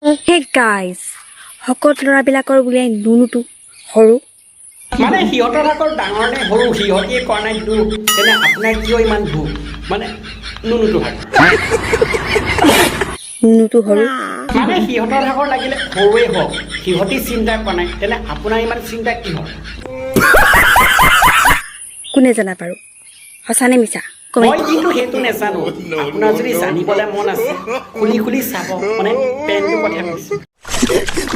Hey guys সকলো ল'ৰাবিলাকৰ বোলে নুনুটো সৰু মানে সিহঁতৰ ভাগৰ ডাঙৰ নে সৰু সিহঁতে কৰা নাই দু তেনে আপোনাৰ কিয় ইমান ধু মানে নুনুটো ভাগ নুনুটো সৰু মানে সিহঁতৰ ভাগৰ লাগিলে সৰুৱে হওক সিহঁতি চিন্তা কৰা নাই তেনে আপোনাৰ ইমান চিন্তা কি হয় কোনে জানা বাৰু সঁচানে মিছা মই কিন্তু সেইটো নেজানো আপোনাৰ যদি জানিবলৈ মন আছে খুলি খুলি চাব মানে পেনটো কথা কৈছোঁ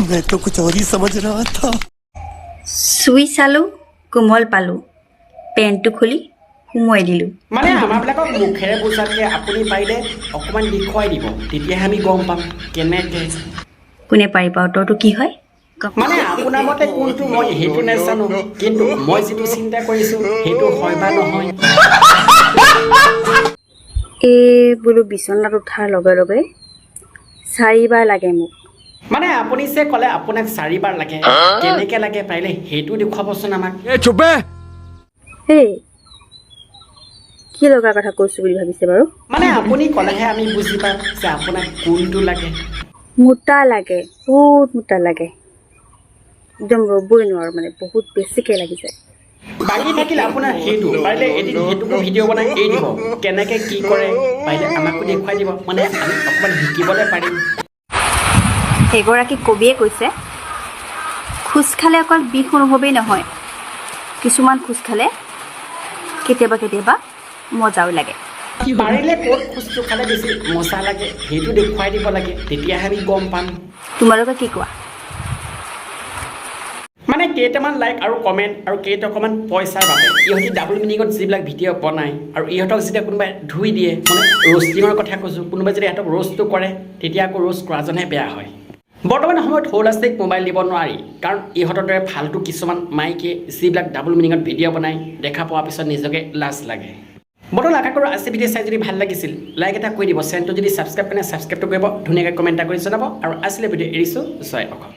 मैं तो कुछ और ही समझ रहा था চুই চালোঁ কোমল পালোঁ পেণ্টটো খুলি সুমুৱাই দিলোঁ মানে আমাৰবিলাকক মুখেৰে বুজাতকৈ আপুনি পাৰিলে অকণমান দেখুৱাই দিব তেতিয়াহে আমি গম পাম কেনেকৈ কোনে পাৰিব উত্তৰটো কি হয় মানে আপোনাৰ মতে কোনটো মই সেইটো নাজানো কিন্তু মই যিটো চিন্তা কৰিছোঁ সেইটো হয় বা নহয় এই বোলো বিচনাত উঠাৰ লগে লগে 4বাৰ লাগে মোক মানে আপুনি যে ক'লে আপোনাক 4বাৰ লাগে কেনেকৈ লাগে পাৰিলে সেইটো দেখুৱাবচোন আমাক এই কি লগা কথা কৈছোঁ বুলি ভাবিছে বাৰু মানে আপুনি ক'লেহে আমি বুজি পাম যে আপোনাক কোনটো লাগে মোটা লাগে বহুত মোটা লাগে একদম ৰ'বই নোৱাৰোঁ মানে বহুত বেছিকৈ লাগি যায় বাকী থাকিল আপোনাৰ সেইটো পাৰিলে এদিন সেইটোকো ভিডিঅ' বনাই এৰি দিব কেনেকৈ কি কৰে পাৰিলে আমাকো দেখুৱাই দিব মানে আমি অকণমান শিকিবলৈ পাৰিম এগৰাকী কবিয়ে কৈছে খোজ খালে অকল বিষ অনুভৱেই নহয় কিছুমান খোজ খালে কেতিয়াবা কেতিয়াবা মজাও লাগে পাৰিলে ক'ত খোজটো খালে বেছি মজা লাগে সেইটো দেখুৱাই দিব লাগে তেতিয়াহে আমি গম পাম তোমালোকে কি কোৱা মানে কেইটামান লাইক আৰু কমেণ্ট আৰু কেইটকামান পইচাৰ বাবে ইহঁতি ডাবল মিনিঙত যিবিলাক ভিডিঅ' বনায় আৰু ইহঁতক যেতিয়া কোনোবাই ধুই দিয়ে মানে ৰ'ষ্টিঙৰ কথা কৈছোঁ কোনোবাই যদি ইহঁতক ৰ'ষ্টটো কৰে তেতিয়া আকৌ ৰ'ষ্ট কৰাজনহে বেয়া হয় বৰ্তমান সময়ত সৰু ল'ৰা ছোৱালীক মোবাইল দিব নোৱাৰি কাৰণ ইহঁতৰ দৰে ফাল্টু কিছুমান মাইকে যিবিলাক ডাবল মিনিঙত ভিডিঅ' বনায় দেখা পোৱাৰ পিছত নিজকে লাজ লাগে বৰ্তমান আশা কৰোঁ আজি ভিডিঅ' চাই যদি ভাল লাগিছিল লাইক এটা কৰি দিব চেনেলটো যদি ছাবস্ক্ৰাইব কৰে ছাবস্ক্ৰাইবটো কৰিব ধুনীয়াকৈ কমেণ্ট এটা কৰি জনাব আৰু আজিলৈ ভিডিঅ' এৰিছোঁ জয় অসম।